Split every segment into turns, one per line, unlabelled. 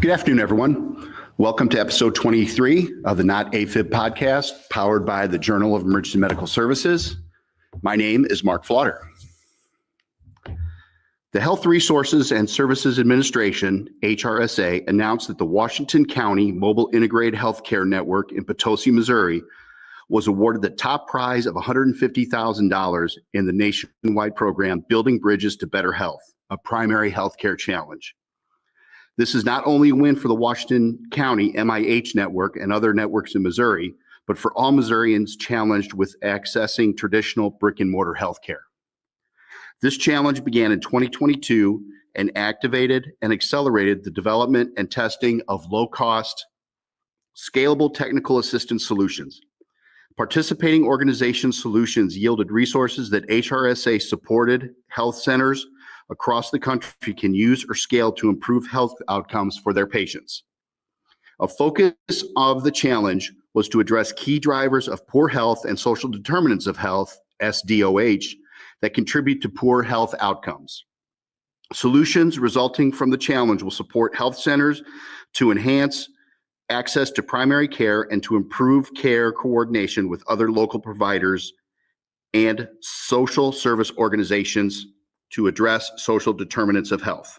Good afternoon, everyone. Welcome to episode 23 of the Not A-Fib podcast, powered by the Journal of Emergency Medical Services. My name is Mark Flaughter. The Health Resources and Services Administration, HRSA, announced that the Washington County Mobile Integrated Healthcare Network in Potosi, Missouri, was awarded the top prize of $150,000 in the nationwide program Building Bridges to Better Health, a primary healthcare challenge. This is not only a win for the Washington County MIH network and other networks in Missouri, but for all Missourians challenged with accessing traditional brick and mortar healthcare. This challenge began in 2022 and activated and accelerated the development and testing of low-cost, scalable technical assistance solutions. Participating organization solutions yielded resources that HRSA supported health centers across the country can use or scale to improve health outcomes for their patients. A focus of the challenge was to address key drivers of poor health and social determinants of health, SDOH, that contribute to poor health outcomes. Solutions resulting from the challenge will support health centers to enhance access to primary care and to improve care coordination with other local providers and social service organizations to address social determinants of health.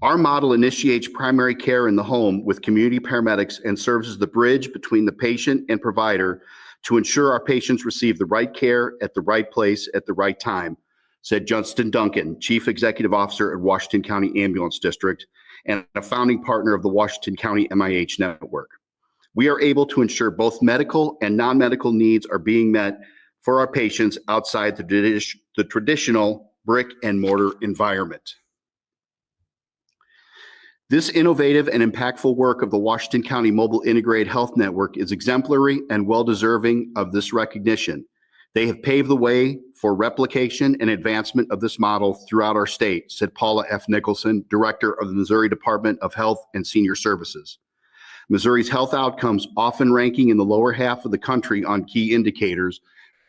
Our model initiates primary care in the home with community paramedics and serves as the bridge between the patient and provider to ensure our patients receive the right care at the right place at the right time, said Justin Duncan, Chief Executive Officer at Washington County Ambulance District and a founding partner of the Washington County MIH Network. We are able to ensure both medical and non-medical needs are being met for our patients outside the traditional brick and mortar environment. This innovative and impactful work of the Washington County Mobile Integrated Health Network is exemplary and well-deserving of this recognition. They have paved the way for replication and advancement of this model throughout our state, said Paula F. Nicholson, Director of the Missouri Department of Health and Senior Services. Missouri's health outcomes, often ranking in the lower half of the country on key indicators,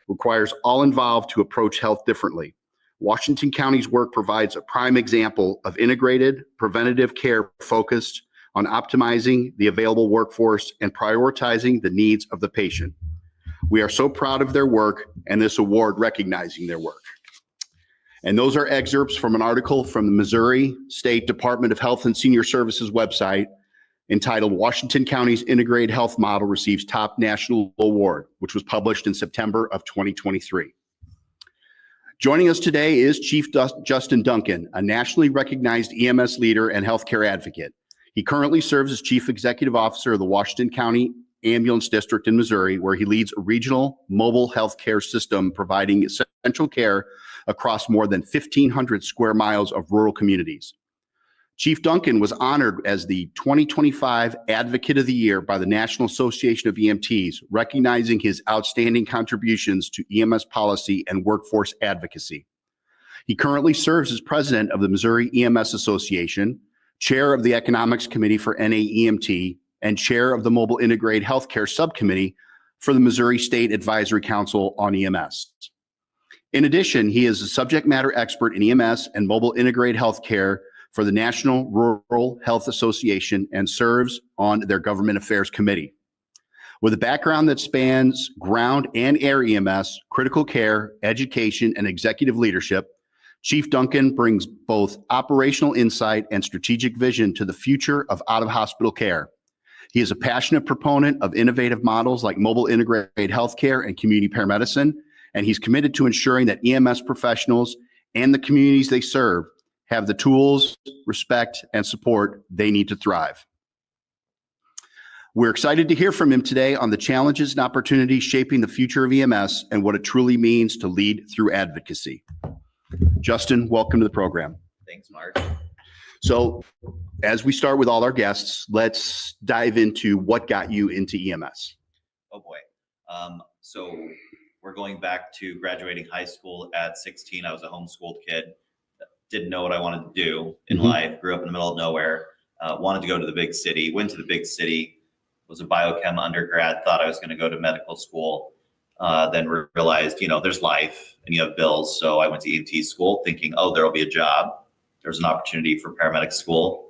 requires all involved to approach health differently. Washington County's work provides a prime example of integrated preventative care focused on optimizing the available workforce and prioritizing the needs of the patient. We are so proud of their work and this award recognizing their work. And those are excerpts from an article from the Missouri State Department of Health and Senior Services website entitled Washington County's Integrated Health Model Receives Top National Award, which was published in September of 2023. Joining us today is Chief Justin Duncan, a nationally recognized EMS leader and healthcare advocate. He currently serves as Chief Executive Officer of the Washington County Ambulance District in Missouri, where he leads a regional mobile healthcare system providing essential care across more than 1,500 square miles of rural communities. Chief Duncan was honored as the 2025 Advocate of the Year by the National Association of EMTs, recognizing his outstanding contributions to EMS policy and workforce advocacy. He currently serves as president of the Missouri EMS Association, chair of the Economics Committee for NAEMT, and chair of the Mobile Integrated Healthcare Subcommittee for the Missouri State Advisory Council on EMS. In addition, he is a subject matter expert in EMS and mobile integrated healthcare for the National Rural Health Association and serves on their Government Affairs Committee. With a background that spans ground and air EMS, critical care, education, and executive leadership, Chief Duncan brings both operational insight and strategic vision to the future of out-of-hospital care. He is a passionate proponent of innovative models like mobile integrated healthcare and community paramedicine, and he's committed to ensuring that EMS professionals and the communities they serve have the tools, respect, and support they need to thrive. We're excited to hear from him today on the challenges and opportunities shaping the future of EMS and what it truly means to lead through advocacy. Justin, welcome to the program.
Thanks, Mark.
So as we start with all our guests, let's dive into what got you into EMS.
Oh boy. So we're going back to graduating high school at 16. I was a homeschooled kid. Didn't know what I wanted to do in life, grew up in the middle of nowhere, wanted to go to the big city, went to the big city, was a biochem undergrad, thought I was going to go to medical school, then realized, there's life and you have bills. So I went to EMT school thinking, oh, there'll be a job. There's an opportunity for paramedic school.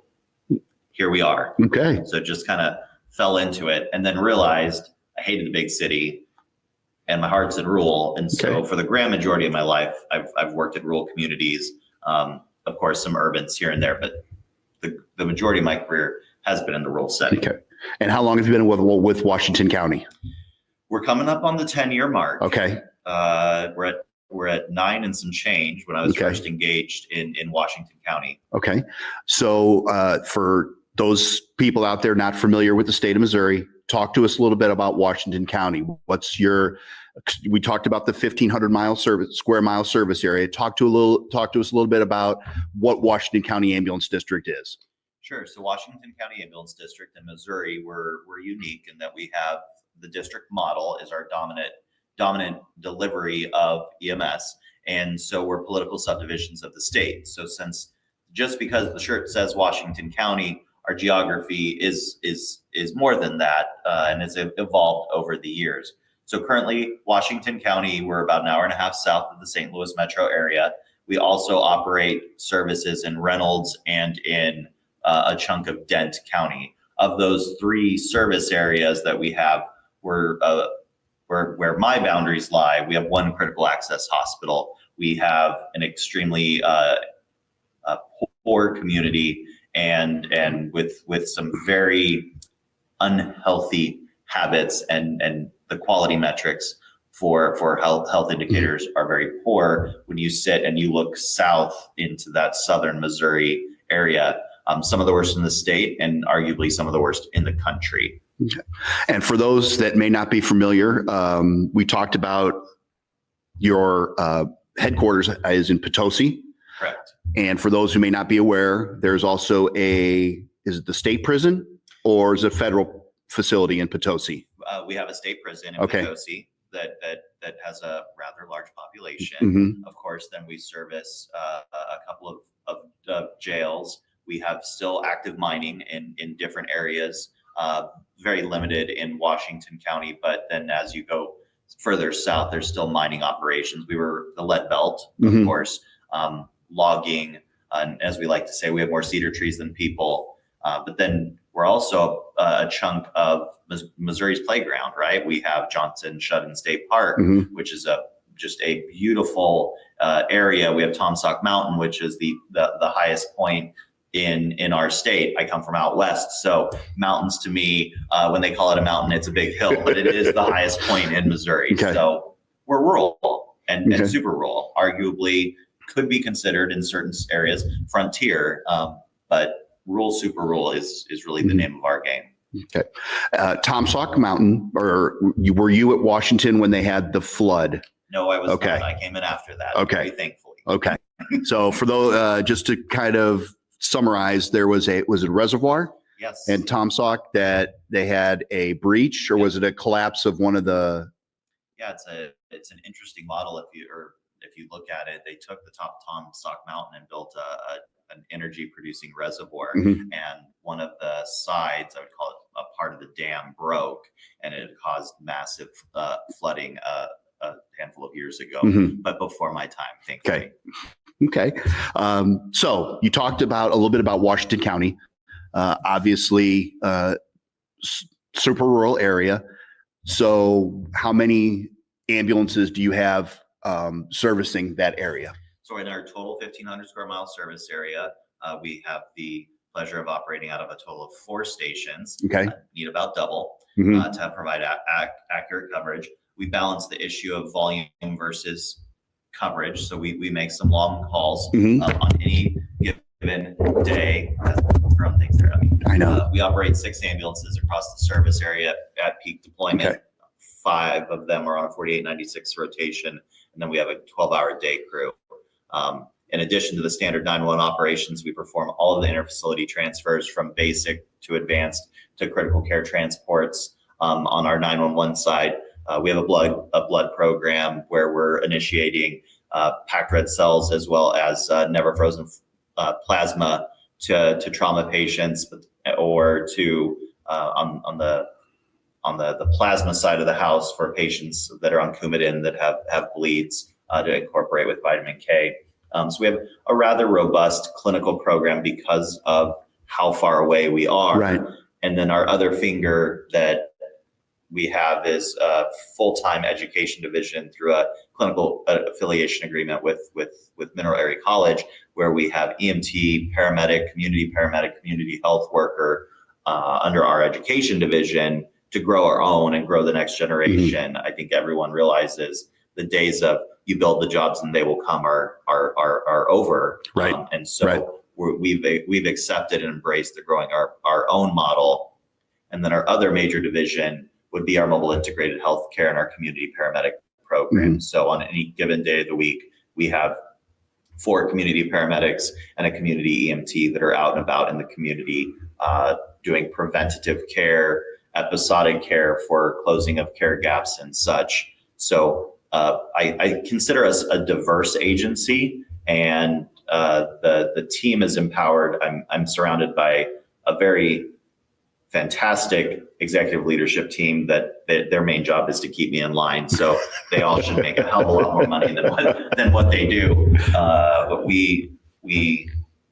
here we are.
Okay.
So just kind of fell into it, and then realized I hated the big city and my heart's in rural. And so for the grand majority of my life, I've worked in rural communities, of course, some urbans here and there, but the majority of my career has been in the rural setting.
Okay. And how long have you been with Washington County?
We're coming up on the 10-year mark.
Okay.
We're at 9 and some change when I was first engaged in Washington County. Okay.
So for those people out there not familiar with the state of Missouri, talk to us a little bit about Washington County. We talked about the 1,500 square mile service area. Talk to us a little bit about what Washington County Ambulance District is.
Sure. So Washington County Ambulance District in Missouri, we're unique in that we have the district model is our dominant delivery of EMS. And so we're political subdivisions of the state. So just because the shirt says Washington County, our geography is more than that, and it's evolved over the years. So currently, Washington County, we're about an hour and a half south of the St. Louis metro area. We also operate services in Reynolds and in a chunk of Dent County. Of those 3 service areas that we have, where my boundaries lie, we have 1 critical access hospital. We have an extremely poor community and with some very unhealthy habits, and the quality metrics for health indicators are very poor when you sit and you look south into that southern Missouri area. Some of the worst in the state, and arguably some of the worst in the country.
Okay. And for those that may not be familiar, we talked about your headquarters is in Potosi.
Correct.
And for those who may not be aware, there's also is it the state prison or is it a federal facility in Potosi?
We have a state prison in Potosi that has a rather large population.
Mm-hmm.
Of course, then we service a couple of jails. We have still active mining in different areas, very limited in Washington County, but then as you go further south, there's still mining operations. We were the lead belt, of course, logging, and as we like to say, we have more cedar trees than people, but then we're also a chunk of Missouri's playground, right? We have Johnson Shut-in State Park, which is just a beautiful area. We have Tomsock Mountain, which is the highest point in our state. I come from out west, so mountains to me, when they call it a mountain, it's a big hill, but it is the highest point in Missouri. Okay. So we're rural and super rural. Arguably could be considered in certain areas frontier, but rural, super rural is really the name of our game.
Okay. Tomsock Mountain, or were you at Washington when they had the flood?
No, I was not. I came in after that.
Okay.
Very thankfully.
Okay. So for those, just to kind of summarize, was it a reservoir?
Yes.
And Tomsock that they had a breach, or was it a collapse of one of the?
Yeah, it's an interesting model. If you look at it, they took the top Tomsock Mountain and built an energy producing reservoir, and one of the sides, I would call it a part of the dam, broke, and it caused massive flooding a handful of years ago, but before my time, thankfully.
Okay. So you talked a little bit about Washington County, obviously super rural area. So how many ambulances do you have servicing that area?
So in our total 1,500 square mile service area, we have the pleasure of operating out of a total of 4 stations.
Okay.
Need about double to provide accurate coverage. We balance the issue of volume versus coverage. So we make some long calls on any given day. Throwing things there.
I know.
We operate 6 ambulances across the service area at peak deployment.
Okay.
5 of them are on a 4896 rotation, and then we have a 12-hour day crew. In addition to the standard 911 operations, we perform all of the interfacility transfers from basic to advanced to critical care transports. On our 911 side, we have a blood program where we're initiating packed red cells as well as never frozen plasma to trauma patients, or to on the plasma side of the house for patients that are on Coumadin that have bleeds to incorporate with vitamin K. So we have a rather robust clinical program because of how far away we are.
Right.
And then our other finger that we have is a full-time education division through a clinical affiliation agreement with Mineral Area College, where we have EMT, paramedic, community health worker under our education division to grow our own and grow the next generation. I think everyone realizes the days of you build the jobs and they will come are over.
Right.
And so we've accepted and embraced the growing our own model. And then our other major division would be our mobile integrated healthcare and our community paramedic program. So on any given day of the week, we have 4 community paramedics and a community EMT that are out and about in the community doing preventative care, episodic care for closing of care gaps and such. So I consider us a diverse agency, and the team is empowered. I'm surrounded by a very fantastic executive leadership team that their main job is to keep me in line. So they all should make a hell of a lot more money than what they do. But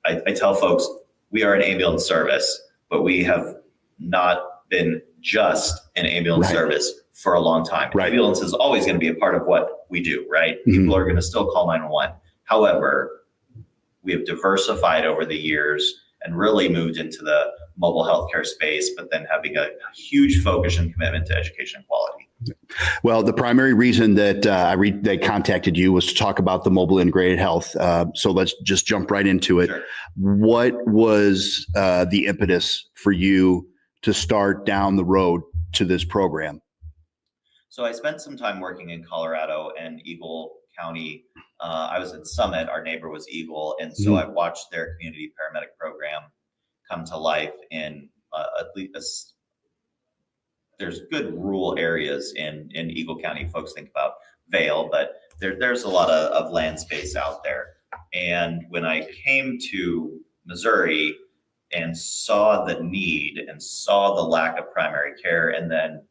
I tell folks, we are an ambulance service, but we have not been just an ambulance service for a long time. Ambulance is always going to be a part of what we do, right? People are going to still call 911. However, we have diversified over the years and really moved into the mobile healthcare space, but then having a huge focus and commitment to education and quality.
Well, the primary reason that they contacted you was to talk about the mobile integrated health. So let's just jump right into it.
Sure.
What was the impetus for you to start down the road to this program?
So I spent some time working in Colorado and Eagle County. I was at Summit, our neighbor was Eagle. And so I watched their community paramedic program come to life in at least there's good rural areas in Eagle County. Folks think about Vail, but there's a lot of land space out there. And when I came to Missouri and saw the need and saw the lack of primary care, and then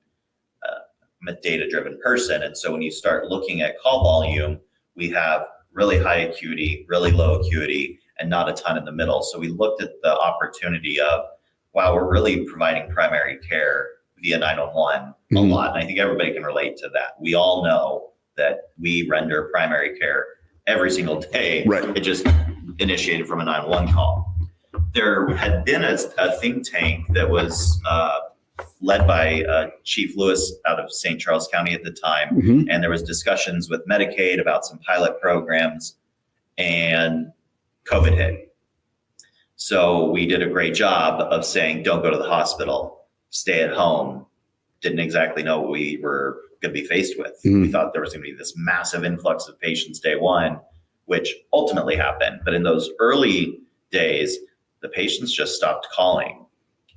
I'm a data-driven person. And so when you start looking at call volume, we have really high acuity, really low acuity, and not a ton in the middle. So we looked at the opportunity of, wow, we're really providing primary care via 911 a lot. And I think everybody can relate to that. We all know that we render primary care every single day. It just initiated from a 911 call. There had been a think tank that was led by Chief Lewis out of St. Charles County at the time. And there was discussions with Medicaid about some pilot programs, and COVID hit. So we did a great job of saying, don't go to the hospital, stay at home. Didn't exactly know what we were going to be faced with. We thought there was going to be this massive influx of patients day one, which ultimately happened. But in those early days, the patients just stopped calling.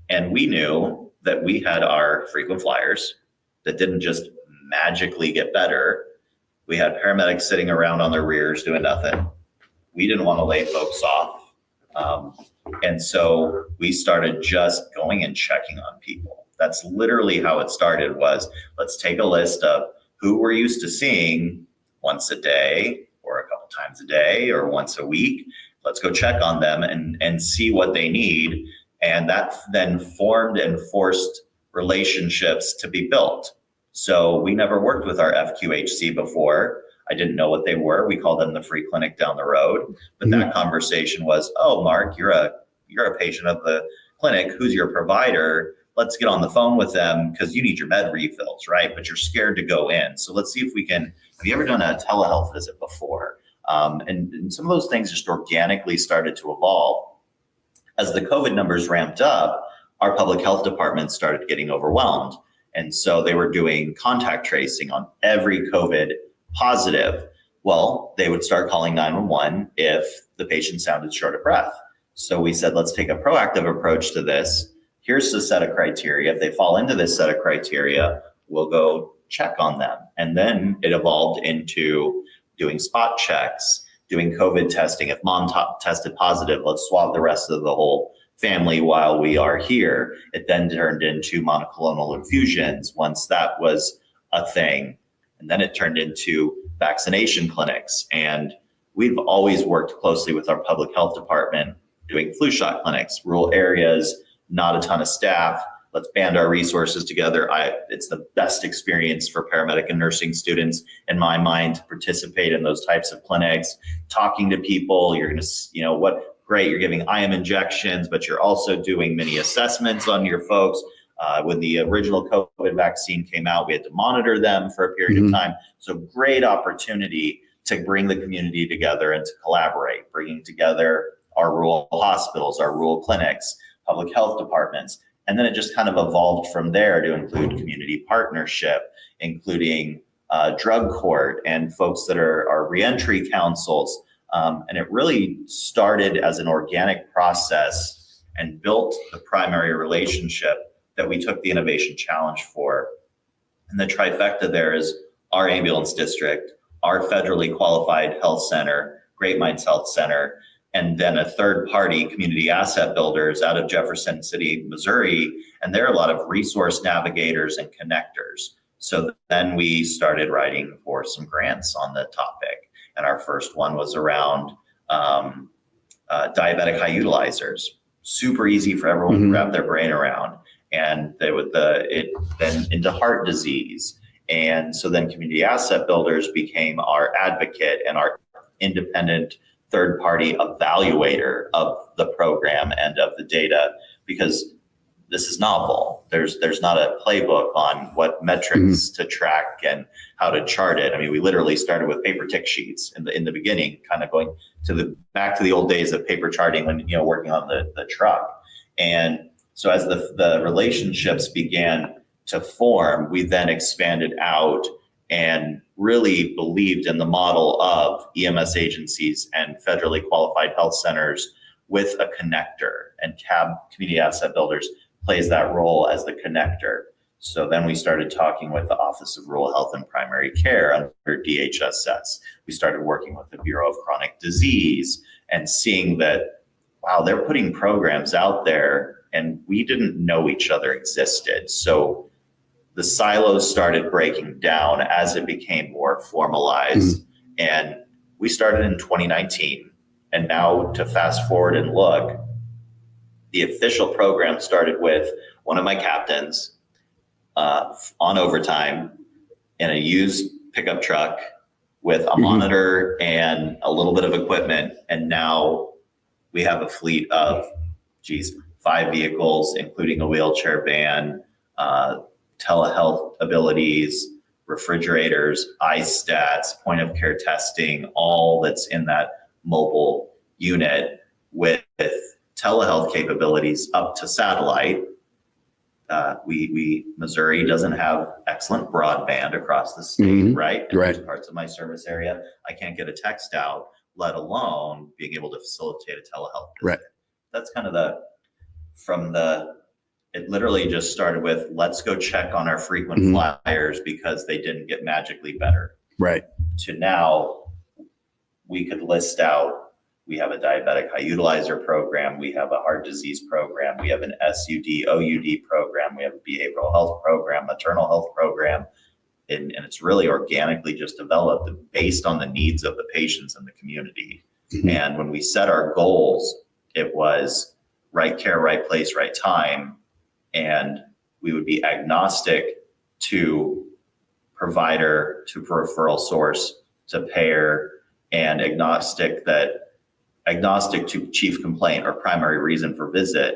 And we knew that we had our frequent flyers that didn't just magically get better. We had paramedics sitting around on their rears doing nothing. We didn't want to lay folks off. And so we started just going and checking on people. That's literally how it started, was let's take a list of who we're used to seeing once a day or a couple times a day or once a week. Let's go check on them and see what they need. And that then formed and forced relationships to be built. So we never worked with our FQHC before. I didn't know what they were. We called them the free clinic down the road. But that conversation was, oh, Mark, you're a patient of the clinic. Who's your provider? Let's get on the phone with them because you need your med refills, right? But you're scared to go in. So let's see if we can. Have you ever done a telehealth visit before? And some of those things just organically started to evolve. As the COVID numbers ramped up, our public health department started getting overwhelmed. And so they were doing contact tracing on every COVID positive. Well, they would start calling 911 if the patient sounded short of breath. So we said, let's take a proactive approach to this. Here's the set of criteria. If they fall into this set of criteria, we'll go check on them. And then it evolved into doing spot checks, doing COVID testing. If mom tested positive, let's swab the rest of the whole family while we are here. It then turned into monoclonal infusions once that was a thing. And then it turned into vaccination clinics. And we've always worked closely with our public health department doing flu shot clinics, rural areas, not a ton of staff. Let's band our resources together. It's the best experience for paramedic and nursing students, in my mind, to participate in those types of clinics, talking to people. You're going to, great, you're giving IM injections, but you're also doing many assessments on your folks. When the original COVID vaccine came out, we had to monitor them for a period of time. So great opportunity to bring the community together and to collaborate, bringing together our rural hospitals, our rural clinics, public health departments. And then it just kind of evolved from there to include community partnership, including drug court and folks that are reentry councils. And it really started as an organic process and built the primary relationship that we took the innovation challenge for. And the trifecta there is our ambulance district, our federally qualified health center, Great Minds Health Center, and then a third party, community asset builders out of Jefferson City, Missouri. And there are a lot of resource navigators and connectors. So then we started writing for some grants on the topic. And our first one was around diabetic high utilizers. Super easy for everyone to wrap their brain around. And then into heart disease. And so then community asset builders became our advocate and our independent third-party evaluator of the program and of the data, because this is novel. There's not a playbook on what metrics to track and how to chart it. I mean, we literally started with paper tick sheets in the beginning, kind of going back to the old days of paper charting when working on the truck. And so as the relationships began to form, we then expanded out and really believed in the model of EMS agencies and federally qualified health centers with a connector, and community asset builders plays that role as the connector. So then we started talking with the Office of Rural Health and Primary Care under DHSS. We started working with the Bureau of Chronic Disease and seeing that, wow, they're putting programs out there and we didn't know each other existed. So the silos started breaking down as it became more formalized. And we started in 2019. And now to fast forward and look, the official program started with one of my captains on overtime in a used pickup truck with a monitor and a little bit of equipment. And now we have a fleet of, 5 vehicles, including a wheelchair van, telehealth abilities, refrigerators, iStats, point of care testing, all that's in that mobile unit with telehealth capabilities up to satellite. Missouri doesn't have excellent broadband across the state, right? In most parts of my service area, I can't get a text out, let alone being able to facilitate a telehealth visit.
Right.
That's kind of it literally just started with, let's go check on our frequent flyers because they didn't get magically better.
Right.
To now, we could list out, we have a diabetic high utilizer program, we have a heart disease program, we have an SUD, OUD program, we have a behavioral health program, maternal health program, and it's really organically just developed based on the needs of the patients in the community. And when we set our goals, it was right care, right place, right time. And we would be agnostic to provider, to referral source, to payer, and agnostic to chief complaint or primary reason for visit.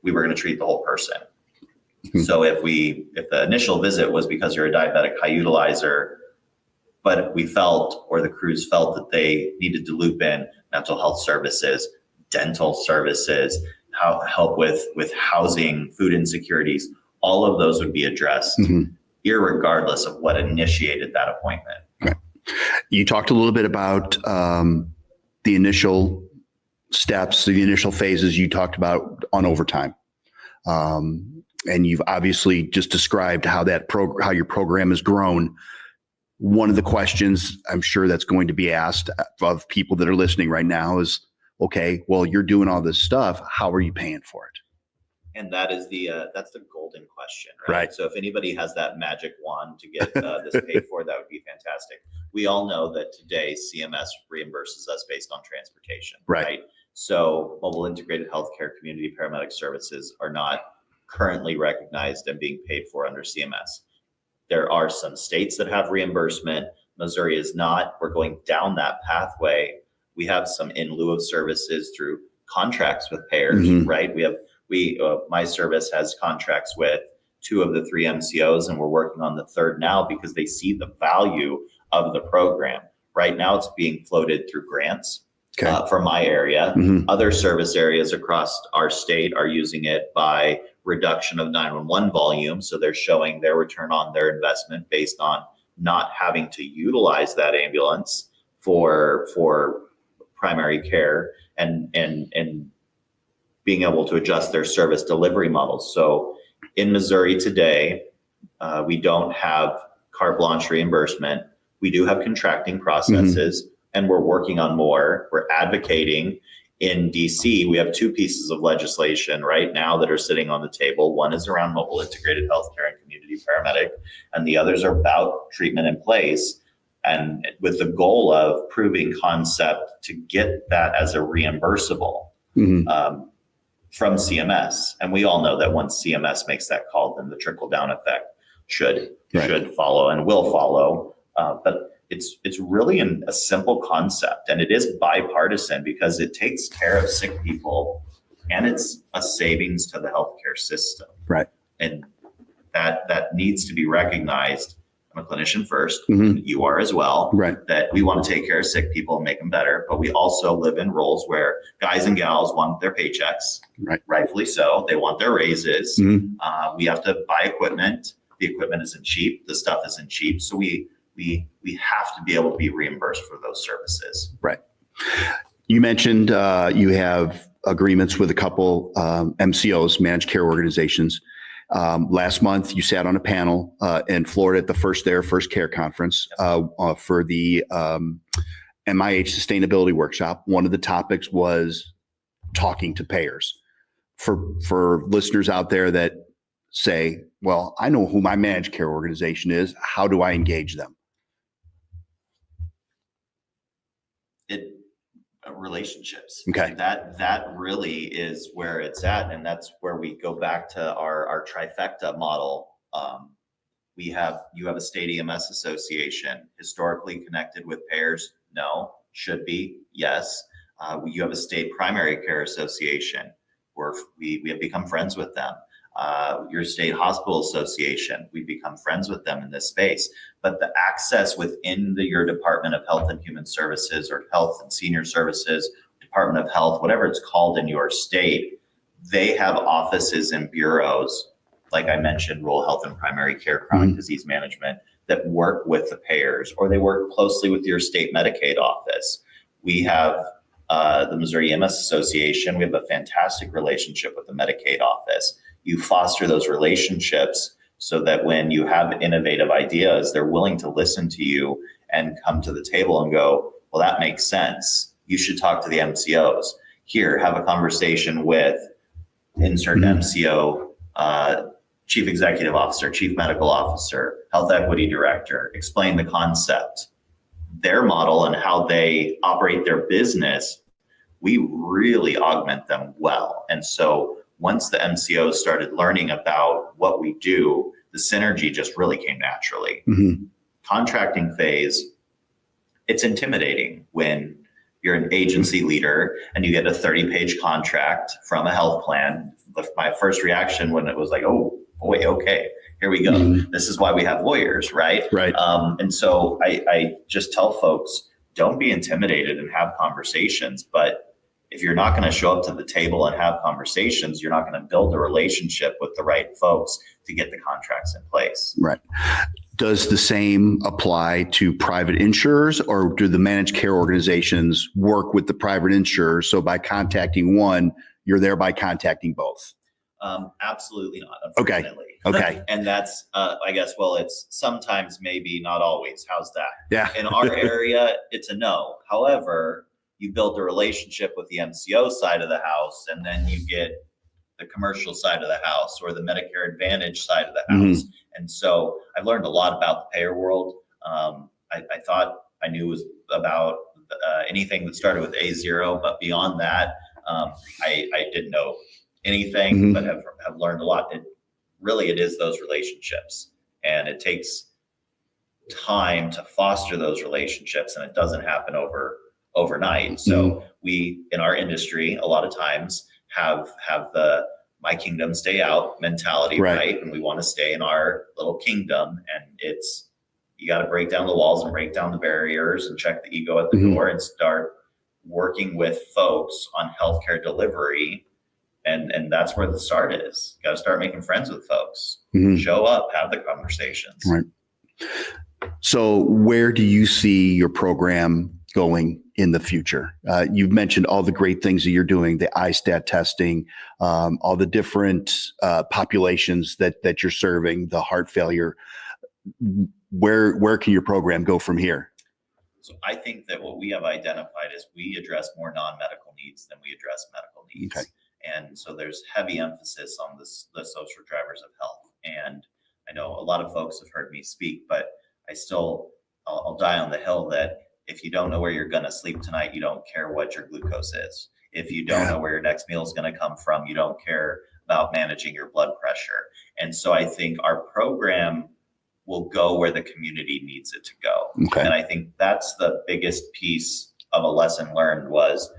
We were going to treat the whole person. So if the initial visit was because you're a diabetic high utilizer, but we felt, or the crews felt, that they needed to loop in mental health services, dental services, help with housing, food insecurities, all of those would be addressed irregardless of what initiated that appointment.
Right. You talked a little bit about the initial steps, the initial phases you talked about on overtime. And you've obviously just described how how your program has grown. One of the questions I'm sure that's going to be asked of people that are listening right now is, okay, well, you're doing all this stuff. How are you paying for it?
And that is that's the golden question, right? So if anybody has that magic wand to get this paid for, that would be fantastic. We all know that today CMS reimburses us based on transportation, right? So mobile integrated healthcare community paramedic services are not currently recognized and being paid for under CMS. There are some states that have reimbursement. Missouri is not. We're going down that pathway. We have some in lieu of services through contracts with payers, right? My service has contracts with 2 of the 3 MCOs, and we're working on the 3rd now because they see the value of the program. Right now it's being floated through grants from my area. Other service areas across our state are using it by reduction of 911 volume. So they're showing their return on their investment based on not having to utilize that ambulance for primary care and being able to adjust their service delivery models. So in Missouri today, we don't have carte blanche reimbursement. We do have contracting processes, and we're working on more. We're advocating. In DC, we have 2 pieces of legislation right now that are sitting on the table. One is around mobile integrated healthcare and community paramedic, and the others are about treatment in place, and with the goal of proving concept to get that as a reimbursable from CMS. And we all know that once CMS makes that call, then the trickle down effect should follow and will follow. But it's really a simple concept, and it is bipartisan because it takes care of sick people, and it's a savings to the healthcare system.
Right.
And that needs to be recognized. I'm a clinician first. You are as well.
Right. That
we want to take care of sick people and make them better, but we also live in roles where guys and gals want their paychecks. Right. Rightfully so. They want their raises. We have to buy equipment. The equipment isn't cheap. The stuff isn't cheap. So we have to be able to be reimbursed for those services. Right.
You mentioned you have agreements with a couple MCOs, managed care organizations. Last month, you sat on a panel in Florida at the First Care Conference for the MIH Sustainability Workshop. One of the topics was talking to payers. For listeners out there that say, well, I know who my managed care organization is. How do I engage them?
Relationships.
Okay.
That really is where it's at, and that's where we go back to our trifecta model. You have a state EMS association historically connected with payers. No. Should be. Yes. You have a state primary care association where we have become friends with them. Your state hospital association, we've become friends with them in this space. But the access within your Department of Health and Human Services or Health and Senior Services, Department of Health, whatever it's called in your state, they have offices and bureaus, like I mentioned, rural health and primary care, chronic disease management, that work with the payers, or they work closely with your state Medicaid office. We have the Missouri EMS Association. We have a fantastic relationship with the Medicaid office. You foster those relationships so that when you have innovative ideas, they're willing to listen to you and come to the table and go, well, that makes sense. You should talk to the MCOs. Here, have a conversation with insert MCO, chief executive officer, chief medical officer, health equity director, explain the concept, their model and how they operate their business. We really augment them well. And so once the MCOs started learning about what we do, the synergy just really came naturally. Contracting phase, it's intimidating when you're an agency leader and you get a 30-page contract from a health plan. My first reaction when it was like, oh boy, okay, here we go. This is why we have lawyers, right? Right. And so I just tell folks, don't be intimidated and have conversations. But if you're not going to show up to the table and have conversations, you're not going to build a relationship with the right folks to get the contracts in place. Right.
Does the same apply to private insurers, or do the managed care organizations work with the private insurers? So by contacting one, you're thereby contacting both?
Absolutely not, unfortunately.
Okay.
And that's, I guess, well, it's sometimes, maybe not always. How's that?
Yeah.
In our area, it's a no. However, you build a relationship with the MCO side of the house, and then you get the commercial side of the house or the Medicare Advantage side of the house. And so I've learned a lot about the payer world. I thought I knew was about anything that started with A0, but beyond that, I didn't know anything, but have learned a lot. It is those relationships, and it takes time to foster those relationships, and it doesn't happen overnight. So we, in our industry, a lot of times have the my kingdom stay out mentality, right? And we want to stay in our little kingdom, and you got to break down the walls and break down the barriers and check the ego at the door and start working with folks on healthcare delivery. And that's where the start is. Got to start making friends with folks. Show up, have the conversations.
Right. So where do you see your program going in the future? You've mentioned all the great things that you're doing, the ISTAT testing, all the different populations that you're serving, the heart failure. Where can your program go from here?
So I think that what we have identified is we address more non-medical needs than we address medical needs. Okay. And so there's heavy emphasis on the social drivers of health. And I know a lot of folks have heard me speak, but I'll die on the hill that if you don't know where you're going to sleep tonight, you don't care what your glucose is. If you don't know where your next meal is going to come from, you don't care about managing your blood pressure. And so I think our program will go where the community needs it to go. Okay. And I think that's the biggest piece of a lesson learned was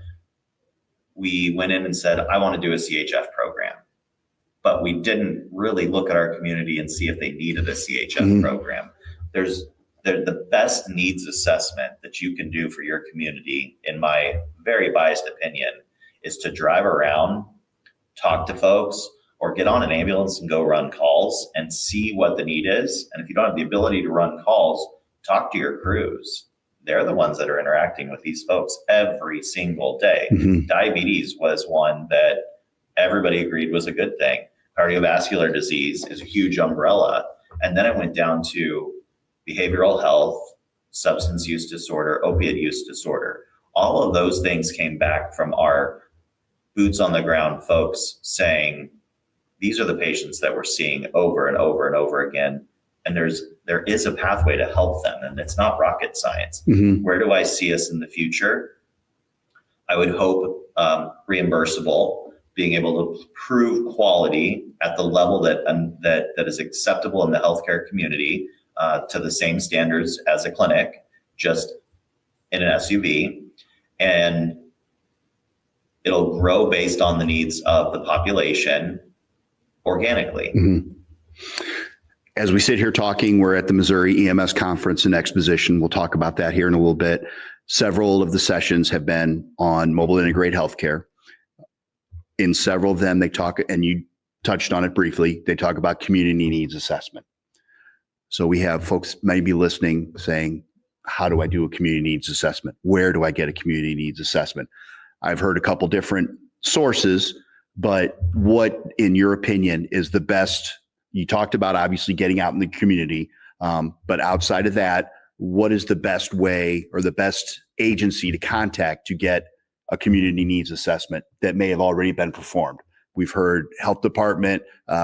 we went in and said, I want to do a CHF program. But we didn't really look at our community and see if they needed a CHF program. The best needs assessment that you can do for your community, in my very biased opinion, is to drive around, talk to folks, or get on an ambulance and go run calls and see what the need is. And if you don't have the ability to run calls, talk to your crews. They're the ones that are interacting with these folks every single day. Diabetes was one that everybody agreed was a good thing. Cardiovascular disease is a huge umbrella. And then it went down to behavioral health, substance use disorder, opiate use disorder. All of those things came back from our boots on the ground folks saying, these are the patients that we're seeing over and over and over again. And there is a pathway to help them, and it's not rocket science. Where do I see us in the future? I would hope reimbursable, being able to prove quality at the level that is acceptable in the healthcare community, to the same standards as a clinic, just in an SUV, and it'll grow based on the needs of the population organically. As we sit here talking, we're at the Missouri EMS Conference and Exposition. We'll talk about that here in a little bit. Several of the sessions have been on mobile integrated healthcare. In several of them, they talk, and you touched on it briefly, they talk about community needs assessment. So we have folks maybe listening saying, how do I do a community needs assessment? Where do I get a community needs assessment? I've heard a couple different sources, but what, in your opinion, is the best? You talked about obviously getting out in the community, but outside of that, what is the best way or the best agency to contact to get a community needs assessment that may have already been performed? We've heard health department,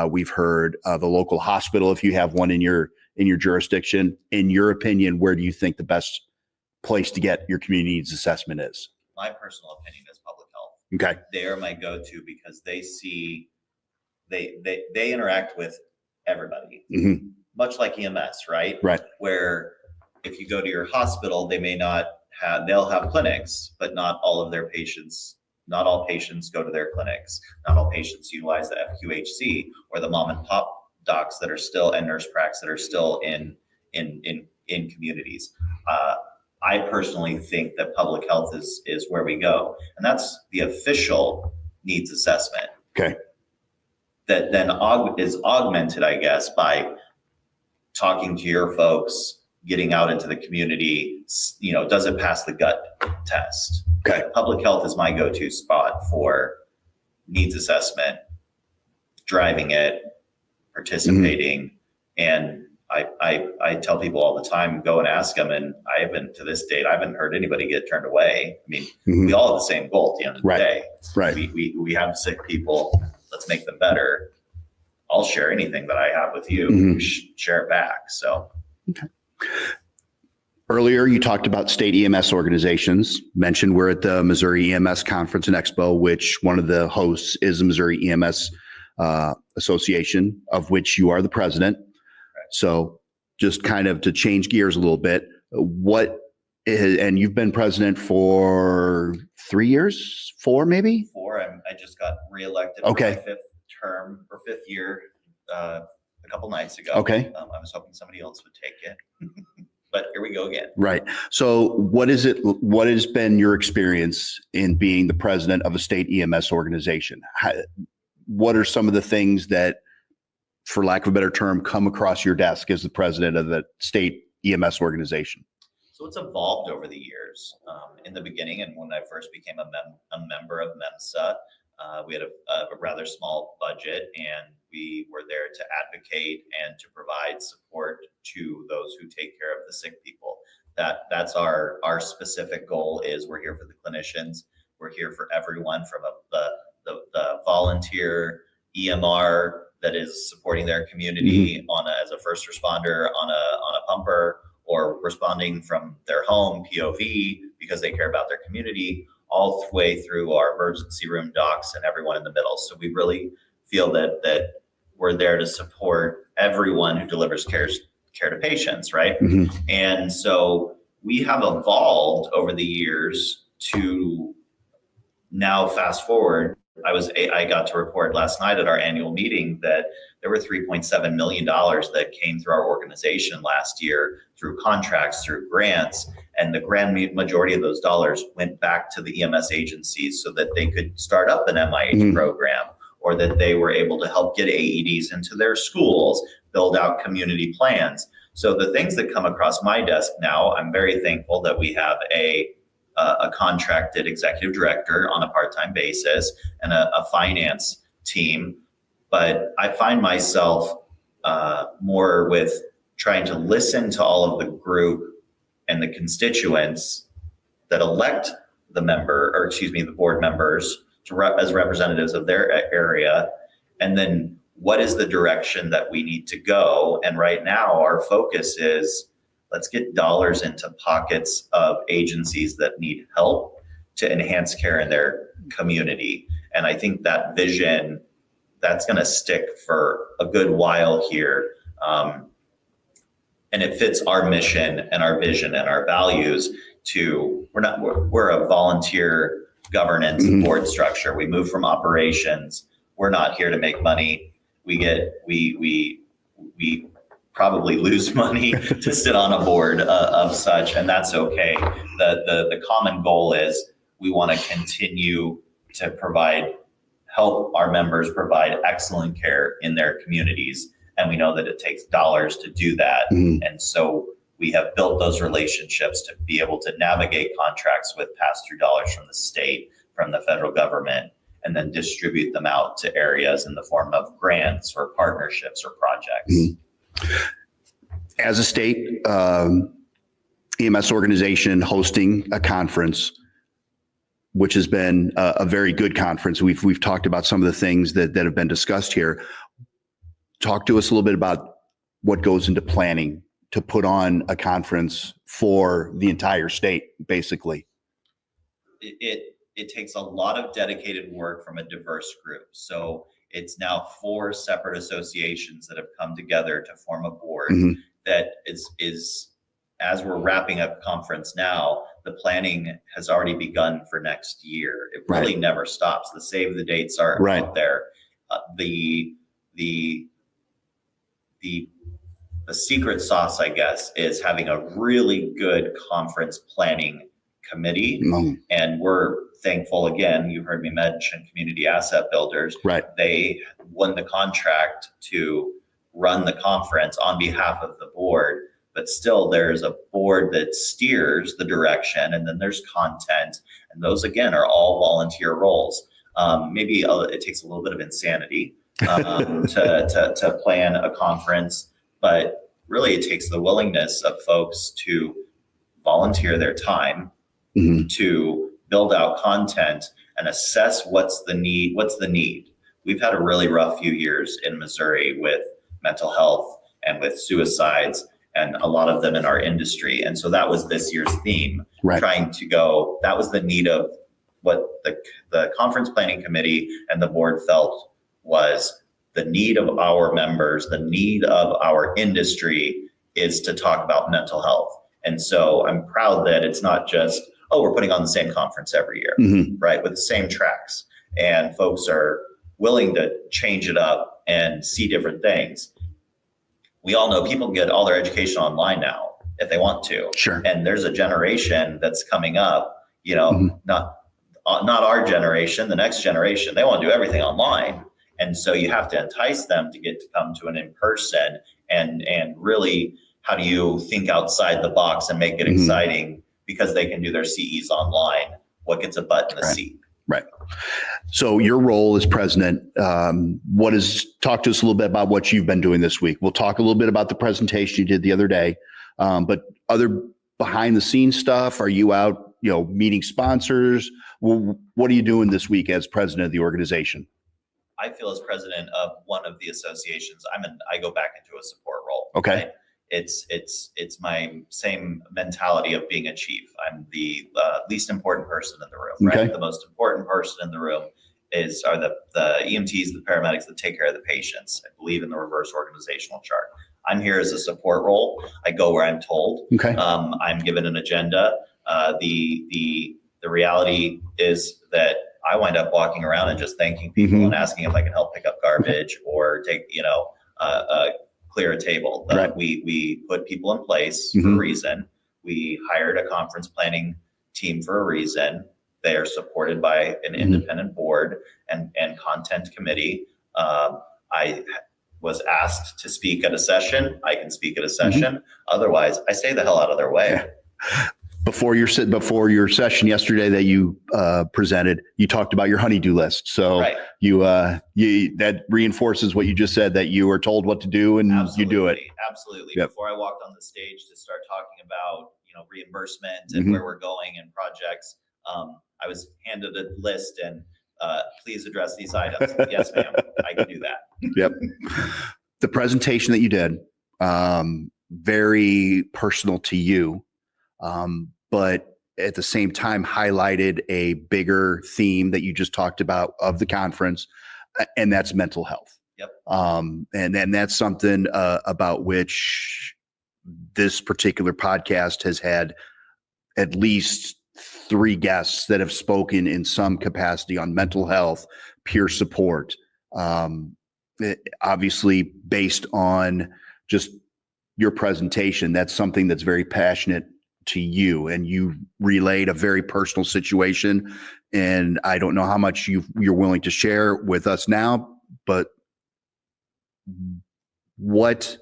we've heard the local hospital if you have one in your jurisdiction. In your opinion, where do you think the best place to get your community needs assessment is? My personal opinion is public health. Okay. They are my go-to because they interact with everybody, much like EMS, right? Right. Where if you go to your hospital, they'll have clinics, but not all patients go to their clinics. Not all patients utilize the FQHC or the mom and pop docs that are still, and nurse pracs that are still in communities. I personally think that public health is where we go, and that's the official needs assessment. Okay. That then is augmented, I guess, by talking to your folks, getting out into the community. Does it pass the gut test? Okay. Public health is my go-to spot for needs assessment, driving it, participating, and I tell people all the time, go and ask them, and I haven't heard anybody get turned away. I mean, we all have the same goal at the end of the day. Right. We have sick people. Let's make them better. I'll share anything that I have with you. Share it back. So. Okay.
Earlier, you talked about state EMS organizations. Mentioned we're at the Missouri EMS Conference and Expo, which one of the hosts is the Missouri EMS Association, of which you are the president. So just kind of to change gears a little bit, and you've been president for 3 years, 4 maybe?
4. I just got reelected
Okay.
for my 5th term or 5th year a couple nights ago.
Okay.
I was hoping somebody else would take it, but here we go again.
Right. So what has been your experience in being the president of a state EMS organization? What are some of the things that, for lack of a better term, come across your desk as the president of the state EMS organization?
So it's evolved over the years. In the beginning, and when I first became a member of MEMSA, we had a rather small budget, and we were there to advocate and to provide support to those who take care of the sick people. That's our specific goal. Is we're here for the clinicians. We're here for everyone, from the volunteer EMR that is supporting their community as a first responder on a pumper, or responding from their home POV because they care about their community, all the way through our emergency room docs and everyone in the middle. So we really feel that we're there to support everyone who delivers care to patients, right? And so we have evolved over the years to now fast forward. I got to report last night at our annual meeting that there were $3.7 million that came through our organization last year through contracts, through grants, and the grand majority of those dollars went back to the EMS agencies so that they could start up an MIH program, or that they were able to help get AEDs into their schools, build out community plans. So the things that come across my desk now, I'm very thankful that we have a contracted executive director on a part-time basis and a finance team. But I find myself more with trying to listen to all of the group and the constituents that elect the board members as representatives of their area. And then what is the direction that we need to go? And right now our focus is, let's get dollars into pockets of agencies that need help to enhance care in their community. And I think that vision, that's going to stick for a good while here. And it fits our mission and our vision and our values we're a volunteer governance board structure. We move from operations. We're not here to make money. We probably lose money to sit on a board of such, and that's okay. The common goal is we want to continue to help our members provide excellent care in their communities. And we know that it takes dollars to do that. And so we have built those relationships to be able to navigate contracts with pass-through dollars from the state, from the federal government, and then distribute them out to areas in the form of grants or partnerships or projects. As
a state EMS organization hosting a conference, which has been a very good conference, we've talked about some of the things that have been discussed here. Talk to us a little bit about what goes into planning to put on a conference for the entire state, basically. It takes a lot of dedicated work from a diverse group. So it's now 4 separate associations that have come together to form a board that is, as we're wrapping up conference now, the planning has already begun for next year. It really never stops. The save the dates are out there. The secret sauce, I guess, is having a really good conference planning committee. And we're thankful, again, you've heard me mention Community Asset Builders. They won the contract to run the conference on behalf of the board, but still there's a board that steers the direction, and then there's content. And those, again, are all volunteer roles. Maybe it takes a little bit of insanity to plan a conference, but really it takes the willingness of folks to volunteer their time to build out content and assess what's the need. We've had a really rough few years in Missouri with mental health and with suicides,
and a lot of them in our industry. And so that was this year's theme,
Right.
trying to go, that was the need of what the conference planning committee and the board felt was the need of our members, the need of our industry is to talk about mental health. And so I'm proud that it's not just, oh, we're putting on the same conference every year, right, with the same tracks. And folks are willing to change it up and see different things. We all know people get all their education online now if they want to.
Sure.
And there's a generation that's coming up, you know, not our generation, the next generation. They want to do everything online. And so you have to entice them to get to come to an in-person and really, how do you think outside the box and make it exciting because they can do their CEs online? What gets a butt in the seat?
Right. So your role as president, talk to us a little bit about what you've been doing this week. We'll talk a little bit about the presentation you did the other day, but other behind the scenes stuff, are you out, meeting sponsors? What are you doing this week as president of the organization?
I feel as president of one of the associations, I go back into a support role.
Okay.
Right? It's my same mentality of being a chief. I'm the least important person in the room, right?
Okay.
The most important person in the room are the EMTs, the paramedics that take care of the patients. I believe in the reverse organizational chart. I'm here as a support role. I go where I'm told.
Okay.
I'm given an agenda. The reality is that I wind up walking around and just thanking people and asking if I can help pick up garbage or take, clear a table.
Right.
We put people in place for a reason. We hired a conference planning team for a reason. They are supported by an independent board and content committee. I was asked to speak at a session. I can speak at a session. Otherwise, I stay the hell out of their way.
Yeah. Before your session yesterday that you presented, you talked about your honey-do list. So
right.
you that reinforces what you just said, that you are told what to do and
Absolutely.
You do it.
Absolutely.
Yep.
Before I walked on the stage to start talking about reimbursement and where we're going and projects, I was handed a list and please address these items. Yes, ma'am. I can do that.
Yep. The presentation that you did, very personal to you. But at the same time highlighted a bigger theme that you just talked about of the conference, and that's mental health.
Yep.
And that's something about which this particular podcast has had at least 3 guests that have spoken in some capacity on mental health, peer support, obviously based on just your presentation. That's something that's very passionate to you, and you relayed a very personal situation, and I don't know how much you're willing to share with us now, but what,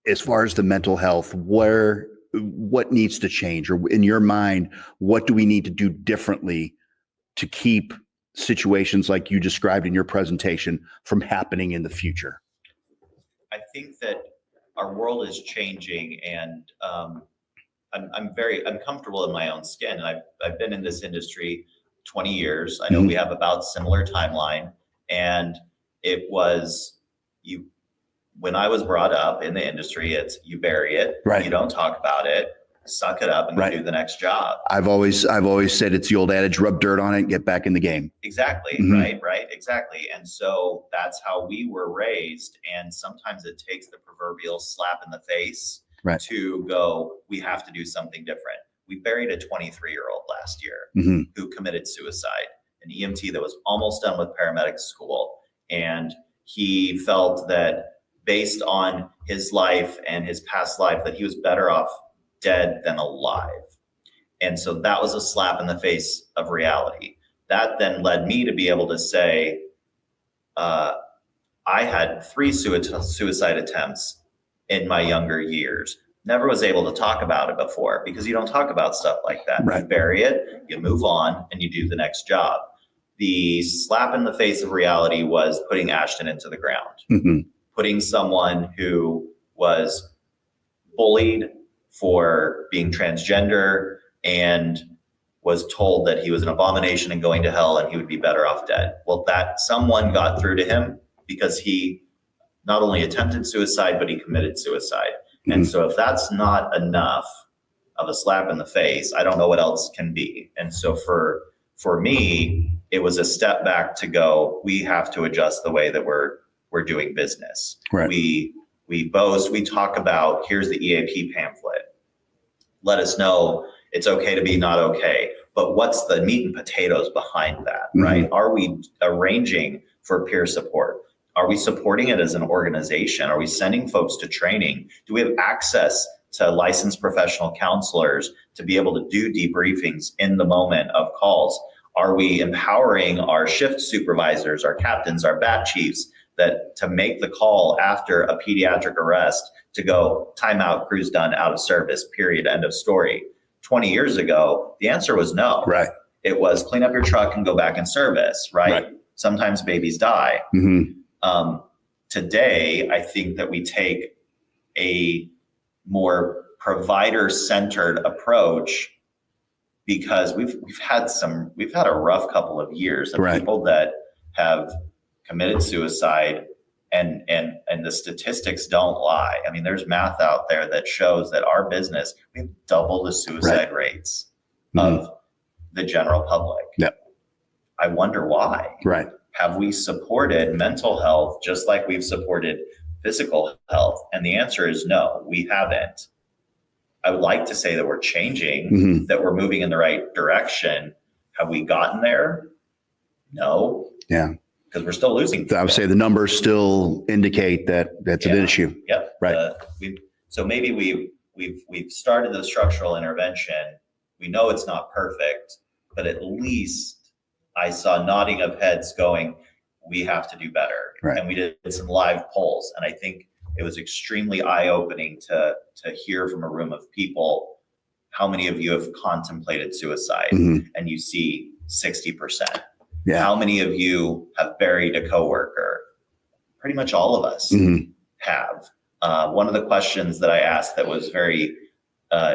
as far as the mental health, what needs to change, or in your mind, what do we need to do differently to keep situations like you described in your presentation from happening in the future?
I think that our world is changing, and I'm comfortable in my own skin. And I've been in this industry 20 years. I know we have about similar timeline, and it was when I was brought up in the industry, it's you bury it,
right.
You don't talk about it, suck it up, and
right.
do the next job.
I've always said it's the old adage: rub dirt on it, and get back in the game.
Exactly. Right. Exactly. And so that's how we were raised. And sometimes it takes the proverbial slap in the face to go, we have to do something different. We buried a 23-year-old last year who committed suicide, an EMT that was almost done with paramedic school. And he felt that based on his life and his past life, that he was better off dead than alive. And so that was a slap in the face of reality. That then led me to be able to say, I had 3 suicide attempts in my younger years. Never was able to talk about it before, because you don't talk about stuff like that.
Right.
You bury it, you move on, and you do the next job. The slap in the face of reality was putting Ashton into the ground, putting someone who was bullied for being transgender and was told that he was an abomination and going to hell and he would be better off dead. Well, that someone got through to him because he not only attempted suicide, but he committed suicide. And so if that's not enough of a slap in the face, I don't know what else can be. And so for me, it was a step back to go, we have to adjust the way that we're doing business.
Right.
We talk about, here's the EAP pamphlet. Let us know it's okay to be not okay. But what's the meat and potatoes behind that, right? Are we arranging for peer support? Are we supporting it as an organization? Are we sending folks to training? Do we have access to licensed professional counselors to be able to do debriefings in the moment of calls? Are we empowering our shift supervisors, our captains, our bat chiefs to make the call after a pediatric arrest to go timeout, crew's done, out of service, period, end of story? 20 years ago, the answer was no.
Right.
It was clean up your truck and go back in service, right? Sometimes babies die. Today, I think that we take a more provider-centered approach because we've had a rough couple of years of people that have committed suicide, and the statistics don't lie. I mean, there's math out there that shows that our business, we have double the suicide rates of the general public.
Yep.
I wonder why.
Right.
Have we supported mental health just like we've supported physical health? And the answer is no, we haven't. I would like to say that we're changing, that we're moving in the right direction. Have we gotten there? No.
Yeah.
Because we're still losing people.
I would say the numbers still indicate that that's an issue.
Yep.
Right.
So maybe we've started the structural intervention. We know it's not perfect, but at least I saw nodding of heads going, we have to do better.
Right.
And we did some live polls. And I think it was extremely eye-opening to hear from a room of people, how many of you have contemplated suicide? And you see 60%.
Yeah.
How many of you have buried a coworker? Pretty much all of us have. One of the questions that I asked that was very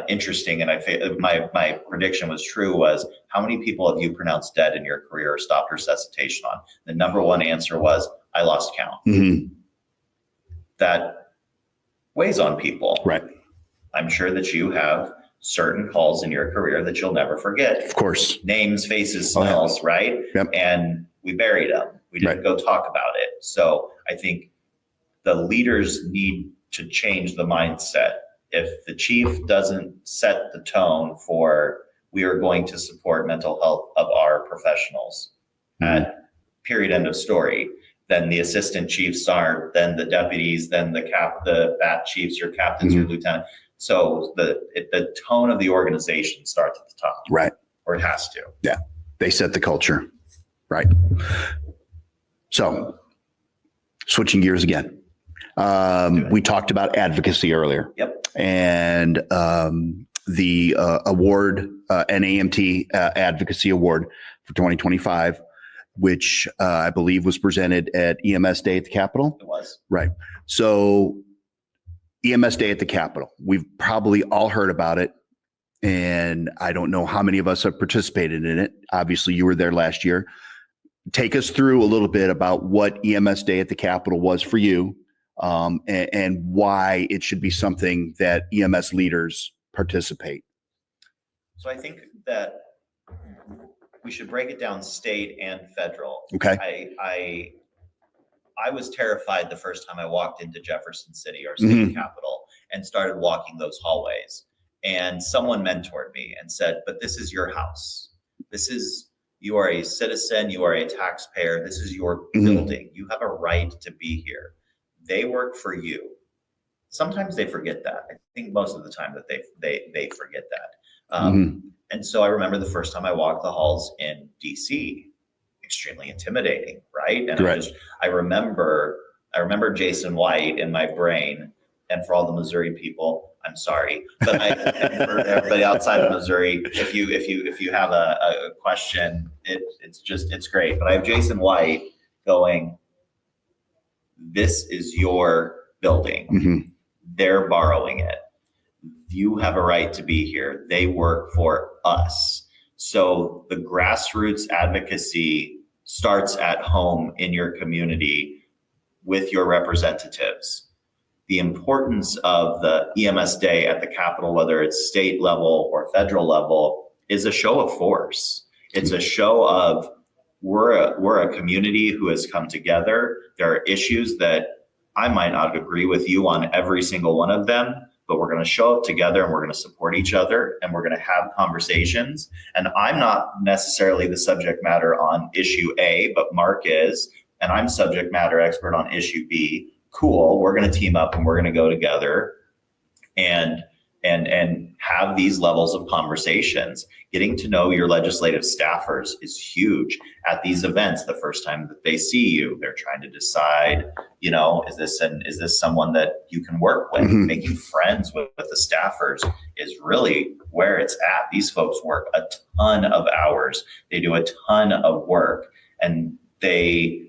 interesting, and my prediction was true, was how many people have you pronounced dead in your career or stopped resuscitation on? The number one answer was, I lost count. That weighs on people.
Right.
I'm sure that you have certain calls in your career that you'll never forget.
Of course.
Names, faces, smells, right?
Yep.
And we buried them. We didn't go talk about it. So I think the leaders need to change the mindset. If the chief doesn't set the tone for, we are going to support mental health of our professionals at period, end of story, then the assistant chiefs are, then the deputies, then the bat chiefs, your captains, your lieutenant. So the tone of the organization starts at the top.
Right.
Or it has to.
Yeah. They set the culture. Right. So switching gears again. We talked about advocacy earlier.
Yep.
And the award, NAEMT Advocacy Award for 2025, which I believe was presented at EMS Day at the Capitol.
It was.
Right. So EMS Day at the Capitol, we've probably all heard about it. And I don't know how many of us have participated in it. Obviously, you were there last year. Take us through a little bit about what EMS Day at the Capitol was for you, and why it should be something that EMS leaders participate.
So I think that we should break it down state and federal.
Okay.
I was terrified the first time I walked into Jefferson City, our state capital, and started walking those hallways. And someone mentored me and said, but this is your house. You are a citizen, you are a taxpayer, this is your building. You have a right to be here. They work for you. Sometimes they forget that. I think most of the time that they forget that. And so I remember the first time I walked the halls in DC, extremely intimidating, right? And I remember Jason White in my brain, and for all the Missouri people, I'm sorry, but and for everybody outside of Missouri, if you have a question, it's great. But I have Jason White going, this is your building. They're borrowing it. You have a right to be here. They work for us. So the grassroots advocacy starts at home in your community with your representatives. the importance of the EMS day at the Capitol, whether it's state level or federal level, is a show of force. It's a show of we're a community who has come together. There are issues that I might not agree with you on every single one of them, but we're going to show up together and we're going to support each other and we're going to have conversations. And I'm not necessarily the subject matter on issue A, but Mark is, and I'm subject matter expert on issue B. Cool, we're going to team up and we're going to go together and have these levels of conversations. Getting to know your legislative staffers is huge. At these events, the first time that they see you, they're trying to decide, is this someone that you can work with?
Mm-hmm.
Making friends with the staffers is really where it's at. These folks work a ton of hours. They do a ton of work, and they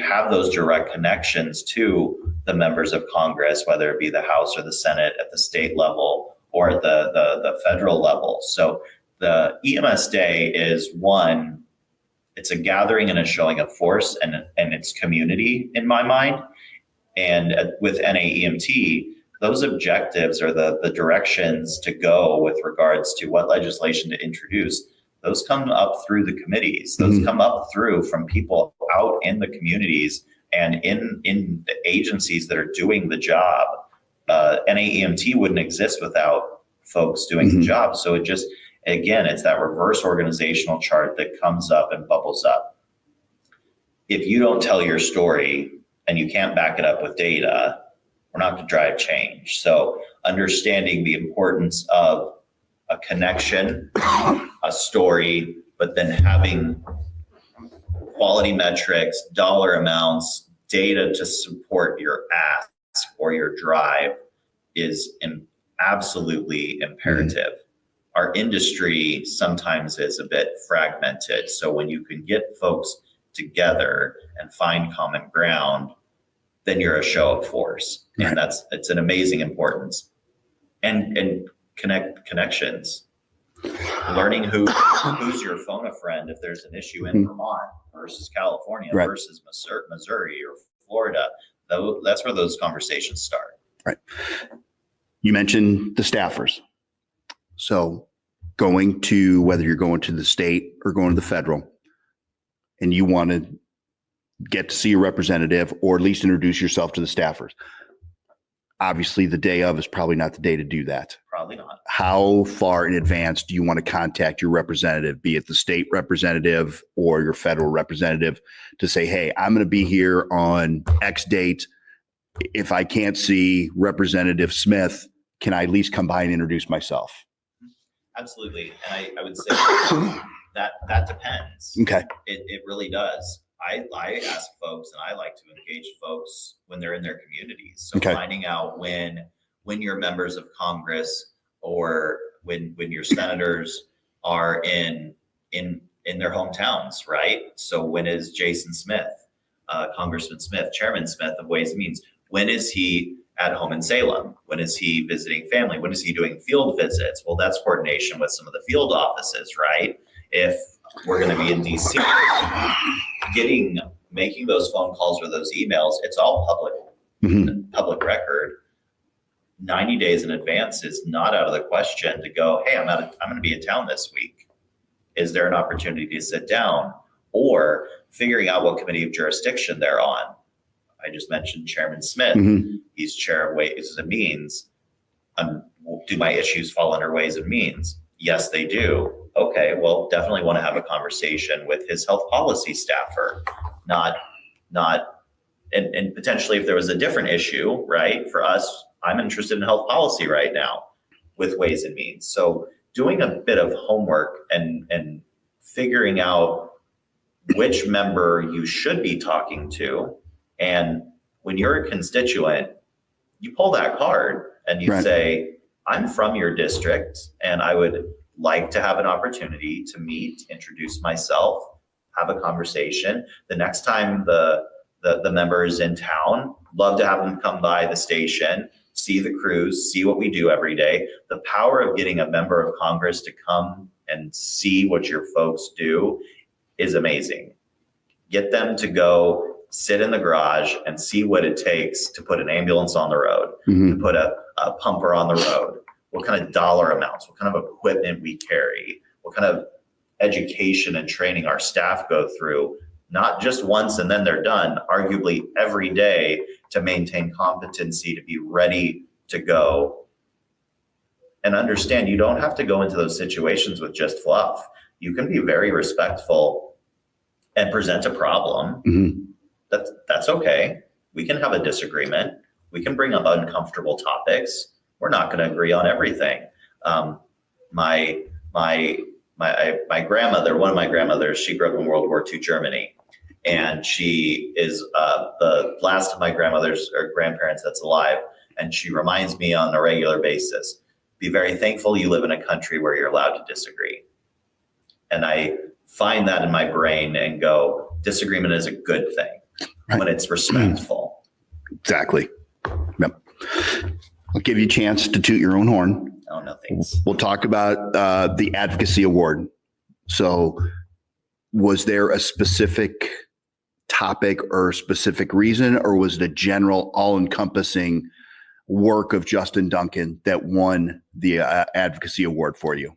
have those direct connections to the members of Congress, whether it be the House or the Senate, at the state level or at the federal level. So the EMS Day is one, it's a gathering and a showing of force and it's community in my mind. And with NAEMT, those objectives or the directions to go with regards to what legislation to introduce, those come up through the committees. Those
Mm-hmm.
come up through from people out in the communities and in the agencies that are doing the job. NAEMT wouldn't exist without folks doing
Mm-hmm.
the job. So it just, again, it's that reverse organizational chart that comes up and bubbles up. If you don't tell your story and you can't back it up with data, we're not going to drive change. So understanding the importance of a connection, a story, but then having quality metrics, dollar amounts, data to support your ask or your drive is absolutely imperative. Our industry sometimes is a bit fragmented. So when you can get folks together and find common ground, then you're a show of force. And it's an amazing importance. And connections. Learning who's your phone a friend if there's an issue in Vermont versus California versus Missouri or Florida. That's where those conversations start.
Right. You mentioned the staffers. So whether you're going to the state or going to the federal, and you want to get to see a representative or at least introduce yourself to the staffers, obviously the day of is probably not the day to do that.
Probably not.
How far in advance do you want to contact your representative, be it the state representative or your federal representative, to say, hey, I'm going to be here on X date. If I can't see Representative Smith, can I at least come by and introduce myself?
Absolutely. And I would say that depends.
Okay.
It really does. I ask folks, and I like to engage folks when they're in their communities. So finding out when your members of Congress or when your senators are in their hometowns, right? So when is Jason Smith, Congressman Smith, Chairman Smith of Ways and Means? When is he at home in Salem? When is he visiting family? When is he doing field visits? Well, that's coordination with some of the field offices, right? If we're going to be in DC, making those phone calls or those emails, it's all public record. 90 days in advance is not out of the question to go, hey, I'm going to be in town this week. Is there an opportunity to sit down? Or figuring out what committee of jurisdiction they're on. I just mentioned Chairman Smith.
Mm-hmm.
He's chair of Ways and Means. Do my issues fall under Ways and Means? Yes, they do. Okay, well, definitely want to have a conversation with his health policy staffer, and potentially if there was a different issue, right? For us, I'm interested in health policy right now with Ways and Means. So doing a bit of homework and figuring out which member you should be talking to. And when you're a constituent, you pull that card and you say, I'm from your district and I would like to have an opportunity to meet, introduce myself, have a conversation. The next time the member is in town, love to have them come by the station, see the crews, see what we do every day. The power of getting a member of Congress to come and see what your folks do is amazing. Get them to go sit in the garage and see what it takes to put an ambulance on the road,
Mhm.
to put a pumper on the road, what kind of dollar amounts, what kind of equipment we carry, what kind of education and training our staff go through, not just once and then they're done, arguably every day, to maintain competency, to be ready to go. And understand you don't have to go into those situations with just fluff. You can be very respectful and present a problem.
Mhm.
That's okay. We can have a disagreement. We can bring up uncomfortable topics. We're not going to agree on everything. My grandmother, one of my grandmothers, she grew up in World War II Germany, and she is the last of my grandmothers or grandparents that's alive. And she reminds me on a regular basis, be very thankful you live in a country where you're allowed to disagree. And I find that in my brain and go, disagreement is a good thing when it's respectful.
Exactly. Yep. I'll give you a chance to toot your own horn.
Oh, no thanks.
We'll talk about the Advocacy Award. So was there a specific topic or specific reason, or was it a general all-encompassing work of Justin Duncan that won the Advocacy Award for you?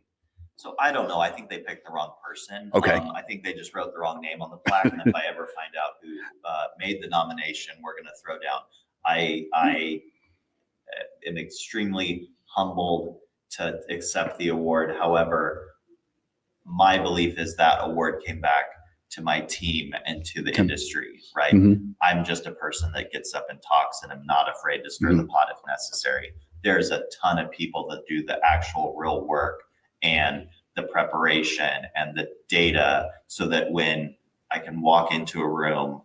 So I don't know. I think they picked the wrong person.
Okay.
I think they just wrote the wrong name on the plaque. And if I ever find out who made the nomination, we're going to throw down. I am extremely humbled to accept the award. However, my belief is that award came back to my team and to the industry, right?
Mm-hmm.
I'm just a person that gets up and talks, and I'm not afraid to stir the pot if necessary. There's a ton of people that do the actual real work and the preparation and the data, so that when I can walk into a room,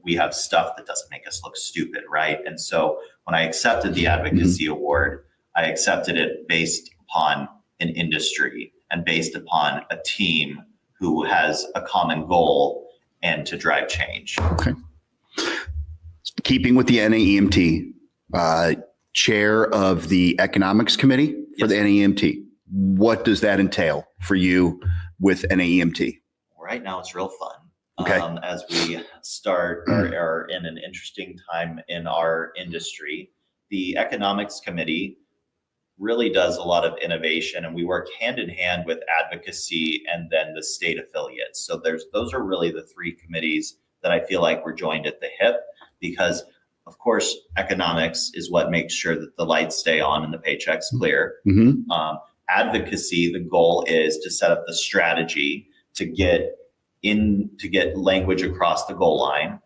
we have stuff that doesn't make us look stupid, right? And so when I accepted the Advocacy Award, I accepted it based upon an industry and based upon a team who has a common goal and to drive change.
Okay. Keeping with the NAEMT, chair of the Economics Committee for the NAEMT. What does that entail for you with NAEMT?
Right now, it's real fun.
Okay.
As we start are in an interesting time in our industry, the Economics Committee really does a lot of innovation, and we work hand in hand with Advocacy and then the state affiliates. So those are really the three committees that I feel like we're joined at the hip, because of course, economics is what makes sure that the lights stay on and the paychecks clear.
Mm-hmm.
Advocacy, the goal is to set up the strategy to get language across the goal line.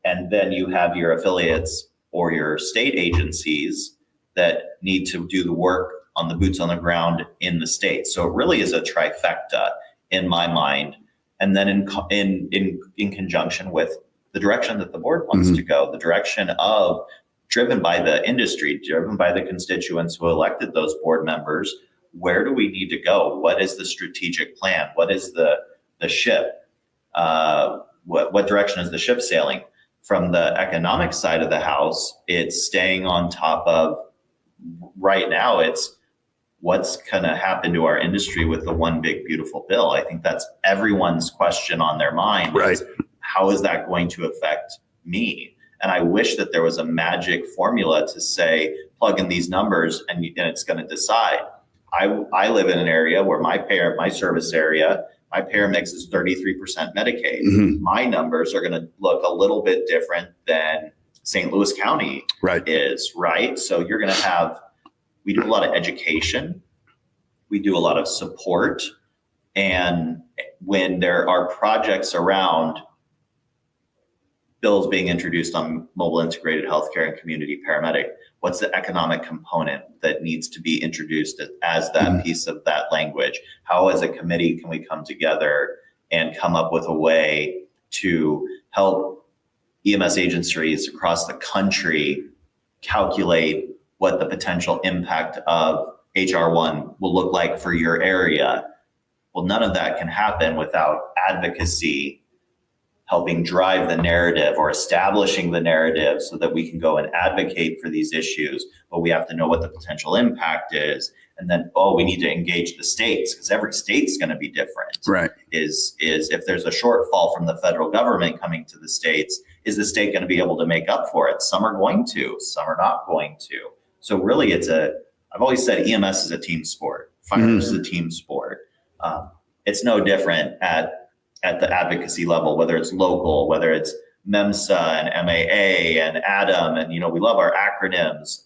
And then you have your affiliates or your state agencies that need to do the work on the boots on the ground in the state. So it really is a trifecta in my mind. And then in conjunction with the direction that the board wants to go, the direction of driven by the industry, driven by the constituents who elected those board members. Where do we need to go? What is the strategic plan? What is the ship? What direction is the ship sailing? From the economic side of the house, it's staying on top of, right now, it's what's going to happen to our industry with the one big beautiful bill. I think that's everyone's question on their mind.
Right.
How is that going to affect me? And I wish that there was a magic formula to say, plug in these numbers and it's going to decide. I live in an area where my service area, my payer mix is 33% Medicaid.
Mm-hmm.
My numbers are going to look a little bit different than St. Louis County is, right? So you're going to we do a lot of education. We do a lot of support. And when there are projects around, bills being introduced on mobile integrated healthcare and community paramedic, what's the economic component that needs to be introduced as that piece of that language? How as a committee can we come together and come up with a way to help EMS agencies across the country calculate what the potential impact of HR1 will look like for your area? Well, none of that can happen without advocacy helping drive the narrative or establishing the narrative so that we can go and advocate for these issues, but we have to know what the potential impact is. And then, oh, we need to engage the states because every state's going to be different.
Right.
Is if there's a shortfall from the federal government coming to the states, is the state going to be able to make up for it? Some are going to, some are not going to. So really I've always said EMS is a team sport. Fire is a team sport. It's no different at the advocacy level, whether it's local, whether it's MEMSA and MAA and ADAM, and we love our acronyms,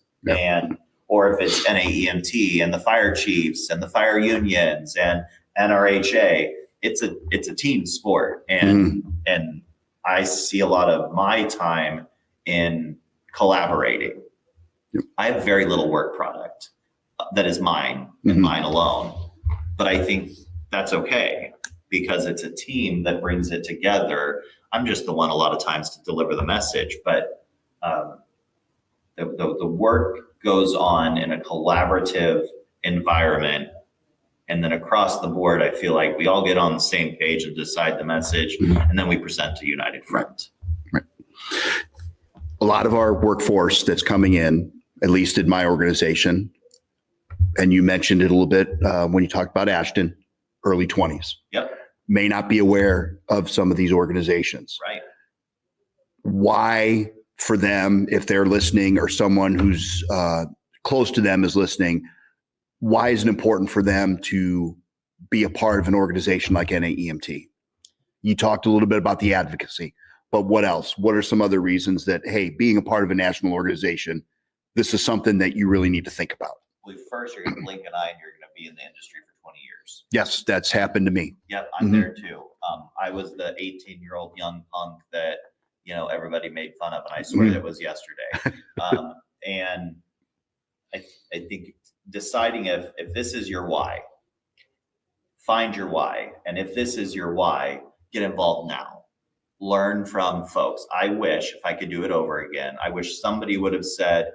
or if it's NAEMT and the fire chiefs and the fire unions and NRHA, it's a team sport, and I see a lot of my time in collaborating. I have very little work product that is mine and mine alone, but I think that's okay because it's a team that brings it together. I'm just the one a lot of times to deliver the message, but the work goes on in a collaborative environment. And then across the board, I feel like we all get on the same page and decide the message, and then we present to United Front.
Right. A lot of our workforce that's coming in, at least in my organization, and you mentioned it a little bit when you talked about Ashton, early 20s.
Yep.
May not be aware of some of these organizations.
Right.
Why, for them, if they're listening or someone who's close to them is listening, why is it important for them to be a part of an organization like NAEMT? You talked a little bit about the advocacy, but what else? What are some other reasons that, hey, being a part of a national organization, this is something that you really need to think about?
Well, first, you're going to blink an eye and you're going to be in the industry for 20 years.
Yes, that's happened to me.
Yep, I'm there too. I was the 18-year-old young punk that, everybody made fun of, and I swear that was yesterday. And I think deciding if this is your why, find your why. And if this is your why, get involved now. Learn from folks. I wish, if I could do it over again, I wish somebody would have said,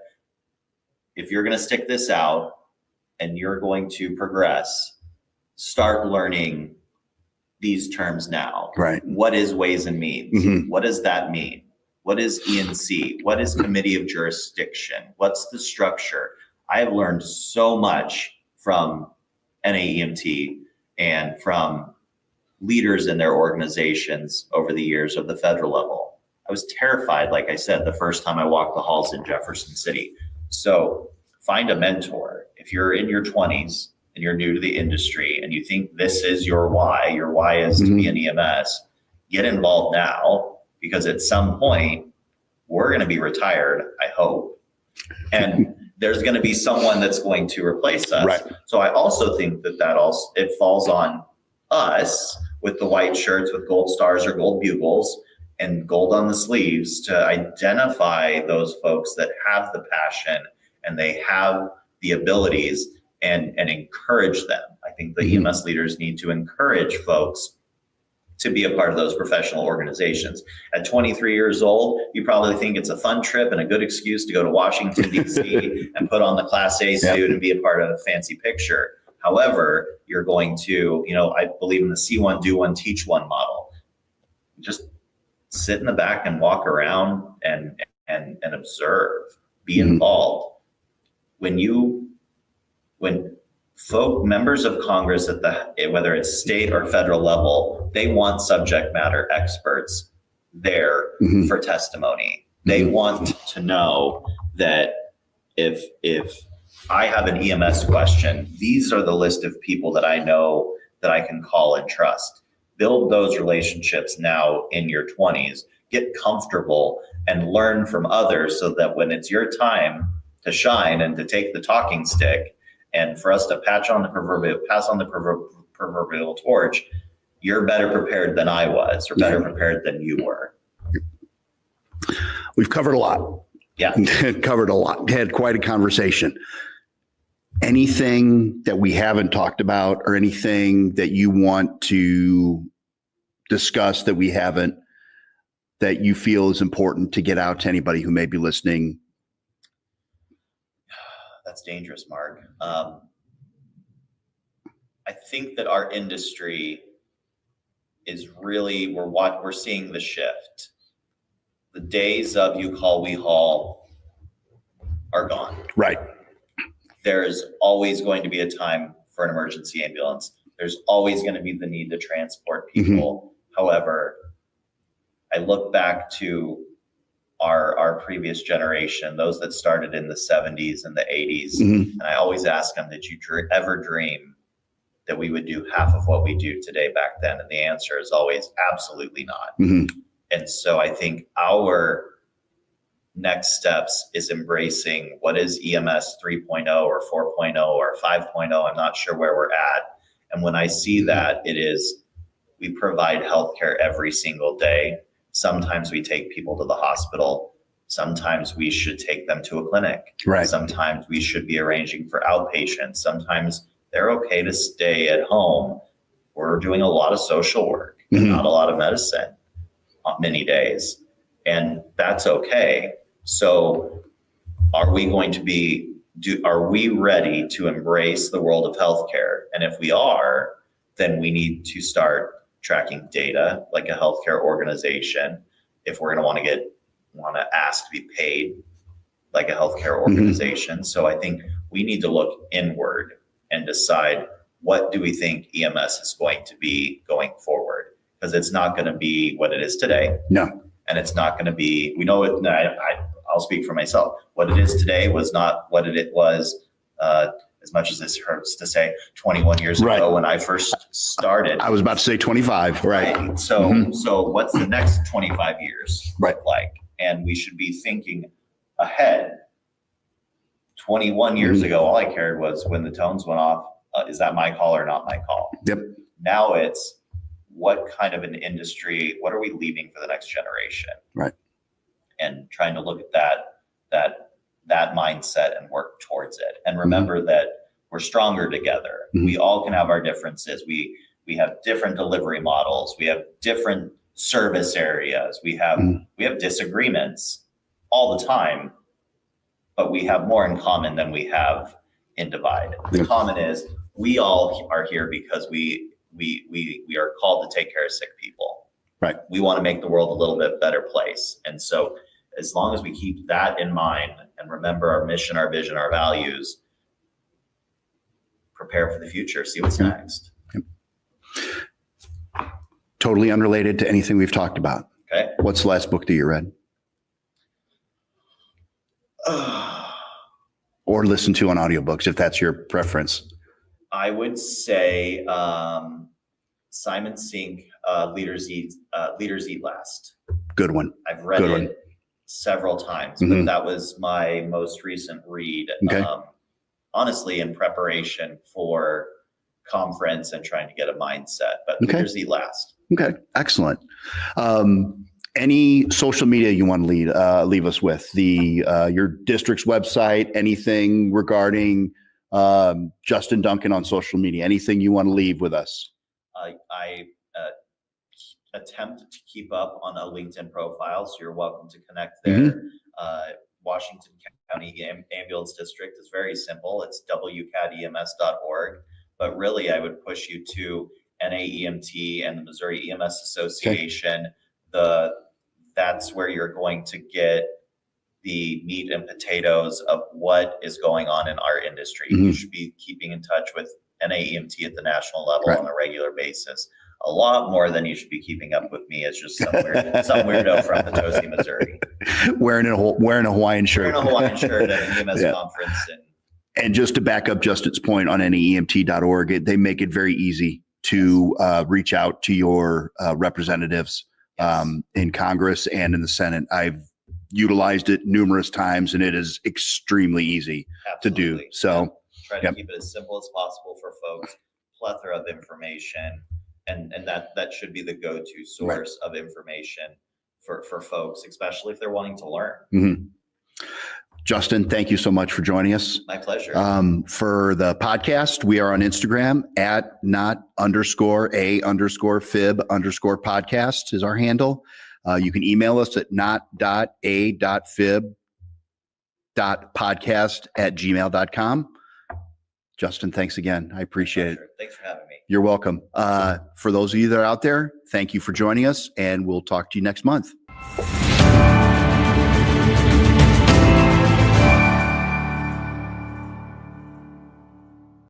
if you're going to stick this out and you're going to progress, start learning these terms now.
Right.
What is ways and means? What does that mean? What is E&C? What is committee of jurisdiction? What's the structure? I have learned so much from NAEMT and from leaders in their organizations over the years of the federal level. I was terrified, like I said, the first time I walked the halls in Jefferson City. So find a mentor. If you're in your 20s and you're new to the industry and you think this is your why is to be an EMS, get involved now, because at some point we're going to be retired, I hope. And there's going to be someone that's going to replace us.
Right.
So I also think it falls on us with the white shirts with gold stars or gold bugles and gold on the sleeves to identify those folks that have the passion and they have the abilities and encourage them. I think the EMS leaders need to encourage folks to be a part of those professional organizations. At 23 years old, you probably think it's a fun trip and a good excuse to go to Washington, D.C. and put on the Class A suit and be a part of a fancy picture. However, you're going to, I believe in the see one, do one, teach one model. Just sit in the back and walk around and observe, be involved. When members of Congress whether it's state or federal level, they want subject matter experts there for testimony. They want to know that if I have an EMS question, these are the list of people that I know that I can call and trust. Build those relationships now in your 20s, get comfortable and learn from others so that when it's your time to shine and to take the talking stick and for us to pass on the proverbial torch, you're better prepared than I was or better prepared than you were.
We've covered a lot.
Yeah.
Covered a lot. Had quite a conversation. Anything that we haven't talked about or anything that you want to discuss that we haven't, that you feel is important to get out to anybody who may be listening?
That's dangerous, Mark. I think that our industry is really, we're seeing the shift. The days of you call, we haul are gone.
Right.
There's always going to be a time for an emergency ambulance. There's always going to be the need to transport people. However, I look back to our previous generation, those that started in the 70s and the 80s, and I always ask them, did you ever dream that we would do half of what we do today back then? And the answer is always absolutely not. And so I think our next steps is embracing what is EMS 3.0 or 4.0 or 5.0. I'm not sure where we're at. And when I see that, it is, we provide healthcare every single day. Sometimes we take people to the hospital. Sometimes we should take them to a clinic.
Right.
Sometimes we should be arranging for outpatients. Sometimes they're okay to stay at home. We're doing a lot of social work, not a lot of medicine on many days. And that's okay. So are we going to be, are we ready to embrace the world of healthcare? And if we are, then we need to start tracking data like a healthcare organization. If we're going to want to ask to be paid like a healthcare organization. So I think we need to look inward and decide, what do we think EMS is going to be going forward? Because it's not going to be what it is today.
No.
And it's not going to be, we know it, I'll speak for myself. What it is today was not what it was, as much as this hurts to say, 21 years ago when I first started.
I was about to say 25, right?
So, so what's the next 25 years
look
like? And we should be thinking ahead. 21 years ago, all I cared was when the tones went off, is that my call or not my call?
Yep.
Now it's, what kind of an industry, what are we leaving for the next generation?
Right.
And trying to look at that mindset and work towards it. And remember that we're stronger together. We all can have our differences. We have different delivery models. We have different service areas. We have disagreements all the time, but we have more in common than we have in divide. The common is we all are here because we are called to take care of sick people.
Right.
We want to make the world a little bit better place. And so as long as we keep that in mind and remember our mission, our vision, our values, prepare for the future, see what's next.
Totally unrelated to anything we've talked about.
Okay.
What's the last book that you read? Or listen to on audiobooks, if that's your preference.
I would say Simon Sink, Leaders Eat Last.
Good one.
I've read it several times, but that was my most recent read.
Okay.
Honestly, in preparation for conference and trying to get a mindset, but Leaders Eat Last.
Okay, excellent. Any social media you want to leave us with? Your district's website, anything regarding Justin Duncan on social media, anything you want to leave with us?
I attempt to keep up on a LinkedIn profile, so you're welcome to connect there. Washington County Ambulance District is very simple. It's wcadems.org, but really I would push you to NAEMT and the Missouri EMS Association. That's where you're going to get the meat and potatoes of what is going on in our industry. You should be keeping in touch with NAEMT at the national level on a regular basis. A lot more than you should be keeping up with me as just some weirdo from Potosi, Missouri.
Wearing a Hawaiian shirt.
Wearing a Hawaiian shirt at an EMS conference.
And just to back up Justin's point on NAEMT.org, they make it very easy to reach out to your representatives in Congress and in the Senate. I've utilized it numerous times, and it is extremely easy to do. So
try to keep it as simple as possible for folks. Plethora of information, and that should be the go-to source of information for folks, especially if they're wanting to learn.
Justin, thank you so much for joining us.
My pleasure.
For the podcast, we are on Instagram at not_a_fib_podcast is our handle. You can email us at not.a.fib.podcast@gmail.com. Justin, thanks again. I appreciate it.
Thanks for having me.
You're welcome. For those of you that are out there, thank you for joining us, and we'll talk to you next month.